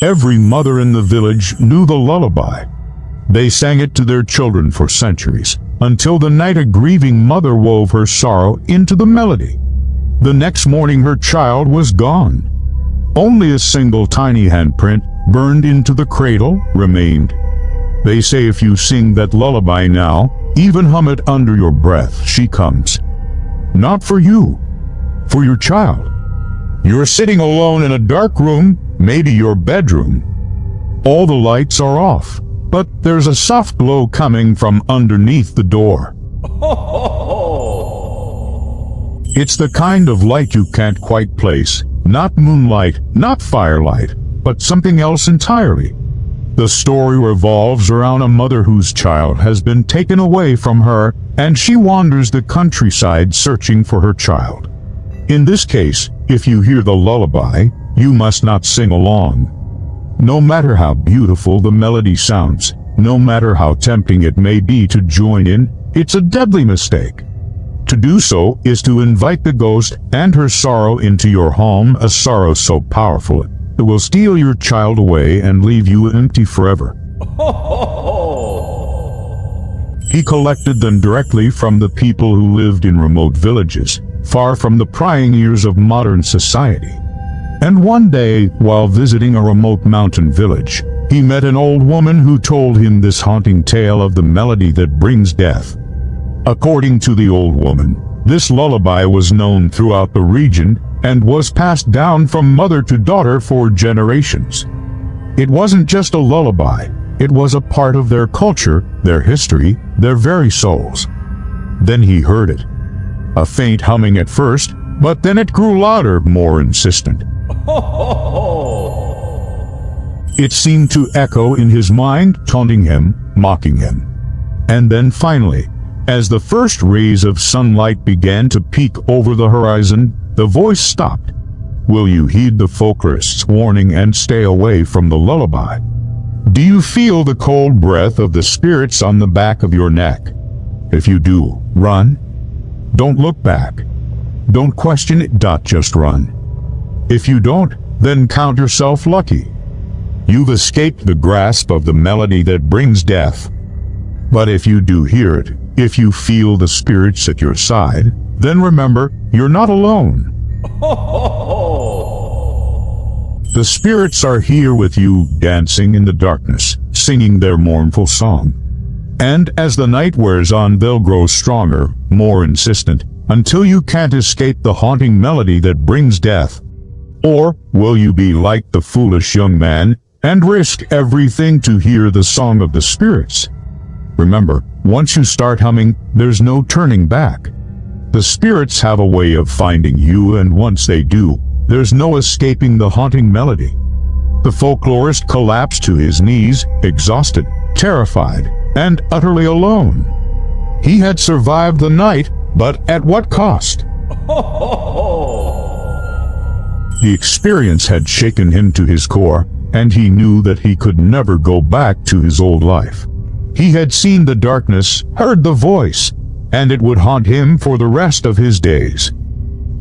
Every mother in the village knew the lullaby. They sang it to their children for centuries, until the night a grieving mother wove her sorrow into the melody. The next morning her child was gone. Only a single tiny handprint, burned into the cradle, remained. They say if you sing that lullaby now, even hum it under your breath, she comes. Not for you, for your child. You're sitting alone in a dark room, maybe your bedroom. All the lights are off, but there's a soft glow coming from underneath the door. It's the kind of light you can't quite place, not moonlight, not firelight, but something else entirely. The story revolves around a mother whose child has been taken away from her, and she wanders the countryside searching for her child. In this case, if you hear the lullaby, you must not sing along. No matter how beautiful the melody sounds, no matter how tempting it may be to join in, it's a deadly mistake. To do so is to invite the ghost and her sorrow into your home, a sorrow so powerful it will steal your child away and leave you empty forever. He collected them directly from the people who lived in remote villages, far from the prying ears of modern society. And one day, while visiting a remote mountain village, he met an old woman who told him this haunting tale of the melody that brings death. According to the old woman, this lullaby was known throughout the region and was passed down from mother to daughter for generations. It wasn't just a lullaby, it was a part of their culture, their history, their very souls. Then he heard it. A faint humming at first, but then it grew louder, more insistent. It seemed to echo in his mind, taunting him, mocking him. And then finally, as the first rays of sunlight began to peek over the horizon, the voice stopped. Will you heed the folklorist's warning and stay away from the lullaby? Do you feel the cold breath of the spirits on the back of your neck? If you do, run. Don't look back. Don't question it, just run. If you don't, then count yourself lucky. You've escaped the grasp of the melody that brings death. But if you do hear it, if you feel the spirits at your side, then remember, you're not alone. The spirits are here with you, dancing in the darkness, singing their mournful song. And as the night wears on, they'll grow stronger, more insistent, until you can't escape the haunting melody that brings death. Or will you be like the foolish young man and risk everything to hear the song of the spirits? Remember, once you start humming, there's no turning back. The spirits have a way of finding you, and once they do, there's no escaping the haunting melody. The folklorist collapsed to his knees, exhausted, terrified, and utterly alone. He had survived the night, but at what cost? The experience had shaken him to his core, and he knew that he could never go back to his old life. He had seen the darkness, heard the voice, and it would haunt him for the rest of his days.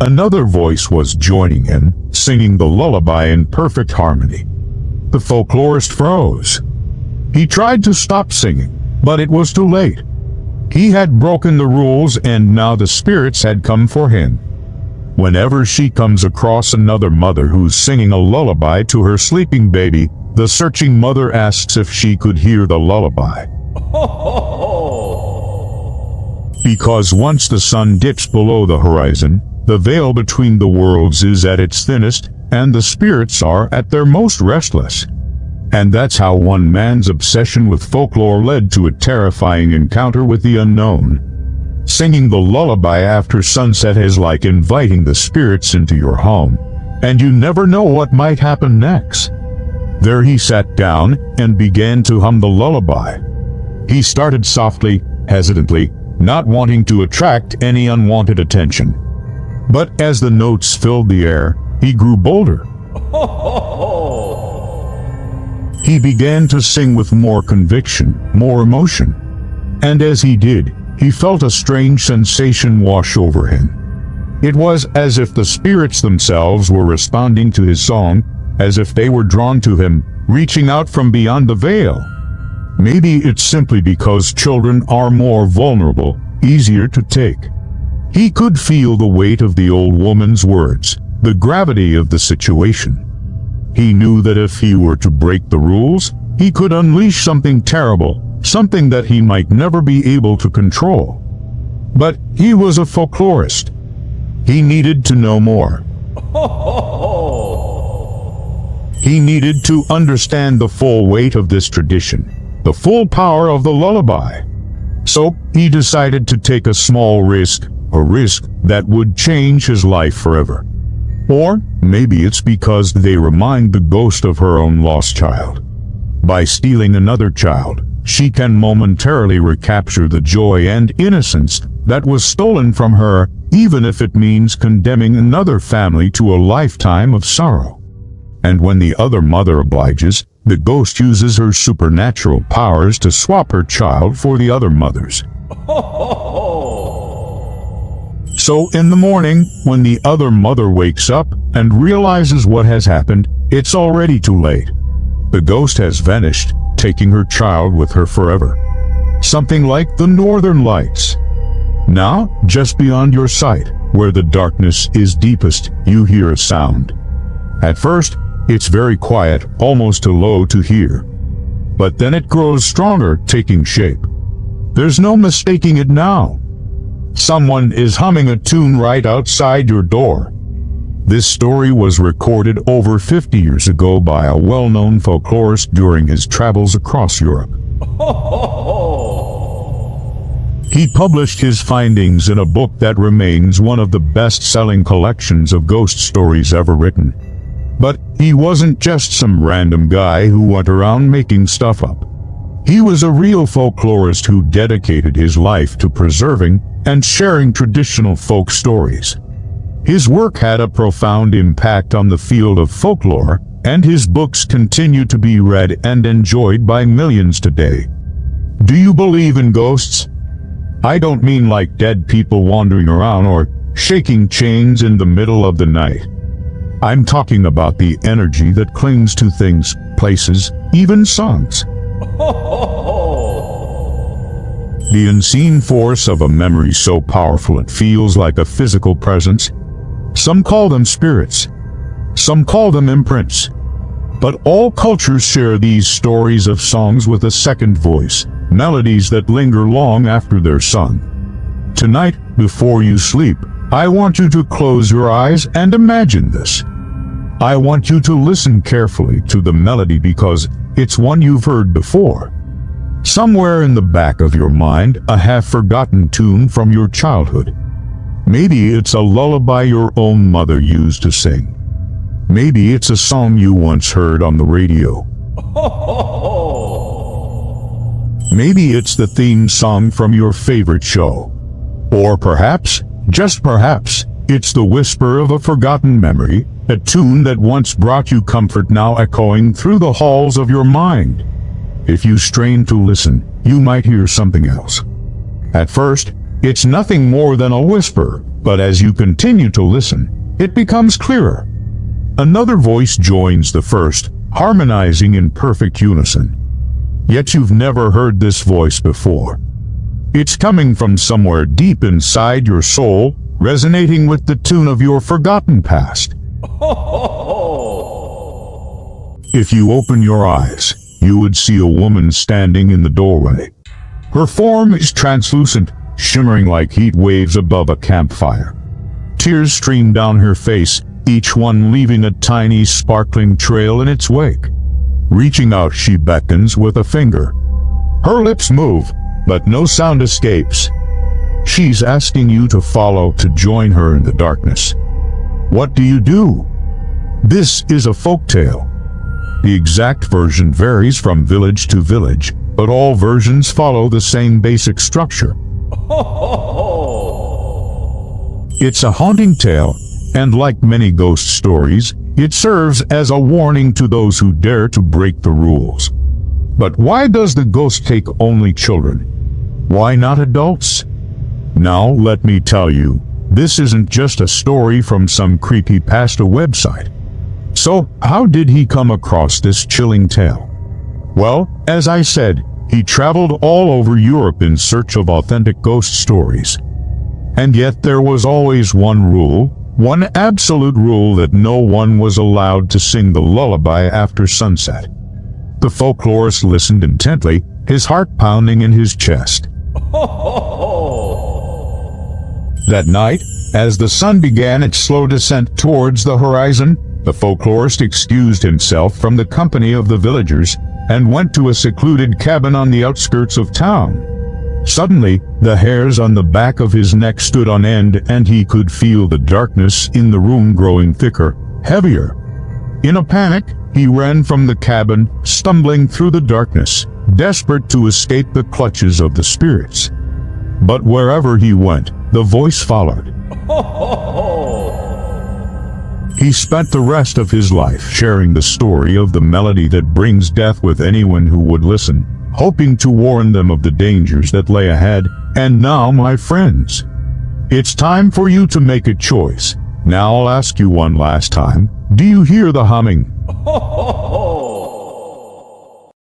Another voice was joining him, singing the lullaby in perfect harmony. The folklorist froze. He tried to stop singing, but it was too late. He had broken the rules, and now the spirits had come for him. Whenever she comes across another mother who's singing a lullaby to her sleeping baby, the searching mother asks if she could hear the lullaby. Because once the sun dips below the horizon, the veil between the worlds is at its thinnest, and the spirits are at their most restless. And that's how one man's obsession with folklore led to a terrifying encounter with the unknown. Singing the lullaby after sunset is like inviting the spirits into your home, and you never know what might happen next. There he sat down and began to hum the lullaby. He started softly, hesitantly, not wanting to attract any unwanted attention. But as the notes filled the air, he grew bolder. He began to sing with more conviction, more emotion. And as he did, he felt a strange sensation wash over him. It was as if the spirits themselves were responding to his song, as if they were drawn to him, reaching out from beyond the veil. Maybe it's simply because children are more vulnerable, easier to take. He could feel the weight of the old woman's words, the gravity of the situation. He knew that if he were to break the rules, he could unleash something terrible, something that he might never be able to control. But he was a folklorist. He needed to know more. He needed to understand the full weight of this tradition, the full power of the lullaby. So he decided to take a small risk, a risk that would change his life forever. Or maybe it's because they remind the ghost of her own lost child. By stealing another child, she can momentarily recapture the joy and innocence that was stolen from her, even if it means condemning another family to a lifetime of sorrow. And when the other mother obliges, the ghost uses her supernatural powers to swap her child for the other mother's. So in the morning, when the other mother wakes up and realizes what has happened, it's already too late. The ghost has vanished, taking her child with her forever. Something like the Northern Lights. Now, just beyond your sight, where the darkness is deepest, you hear a sound. At first, it's very quiet, almost too low to hear. But then it grows stronger, taking shape. There's no mistaking it now. Someone is humming a tune right outside your door. This story was recorded over 50 years ago by a well-known folklorist during his travels across Europe. He published his findings in a book that remains one of the best-selling collections of ghost stories ever written. But he wasn't just some random guy who went around making stuff up. He was a real folklorist who dedicated his life to preserving and sharing traditional folk stories. His work had a profound impact on the field of folklore, and his books continue to be read and enjoyed by millions today. Do you believe in ghosts? I don't mean like dead people wandering around or shaking chains in the middle of the night. I'm talking about the energy that clings to things, places, even songs. The unseen force of a memory so powerful it feels like a physical presence. Some call them spirits. Some call them imprints. But all cultures share these stories of songs with a second voice, melodies that linger long after they're sung. Tonight, before you sleep, I want you to close your eyes and imagine this. I want you to listen carefully to the melody because it's one you've heard before. Somewhere in the back of your mind, a half-forgotten tune from your childhood. Maybe it's a lullaby your own mother used to sing. Maybe it's a song you once heard on the radio. Maybe it's the theme song from your favorite show. Or perhaps, just perhaps, it's the whisper of a forgotten memory, a tune that once brought you comfort now echoing through the halls of your mind. If you strain to listen, you might hear something else. At first, it's nothing more than a whisper, but as you continue to listen, it becomes clearer. Another voice joins the first, harmonizing in perfect unison. Yet you've never heard this voice before. It's coming from somewhere deep inside your soul, resonating with the tune of your forgotten past. If you open your eyes, you would see a woman standing in the doorway. Her form is translucent, shimmering like heat waves above a campfire. Tears stream down her face, each one leaving a tiny sparkling trail in its wake. Reaching out, she beckons with a finger. Her lips move, but no sound escapes. She's asking you to follow, to join her in the darkness. What do you do? This is a folktale. The exact version varies from village to village, but all versions follow the same basic structure. It's a haunting tale, and like many ghost stories, it serves as a warning to those who dare to break the rules. But why does the ghost take only children? Why not adults? Now let me tell you, this isn't just a story from some creepypasta website. So, how did he come across this chilling tale? Well, as I said, he traveled all over Europe in search of authentic ghost stories. And yet there was always one rule, one absolute rule, that no one was allowed to sing the lullaby after sunset. The folklorist listened intently, his heart pounding in his chest. That night, as the sun began its slow descent towards the horizon, the folklorist excused himself from the company of the villagers and went to a secluded cabin on the outskirts of town. Suddenly, the hairs on the back of his neck stood on end, and he could feel the darkness in the room growing thicker, heavier. In a panic, he ran from the cabin, stumbling through the darkness, desperate to escape the clutches of the spirits. But wherever he went, the voice followed. He spent the rest of his life sharing the story of the melody that brings death with anyone who would listen, hoping to warn them of the dangers that lay ahead. And now, my friends, it's time for you to make a choice. Now I'll ask you one last time. Do you hear the humming?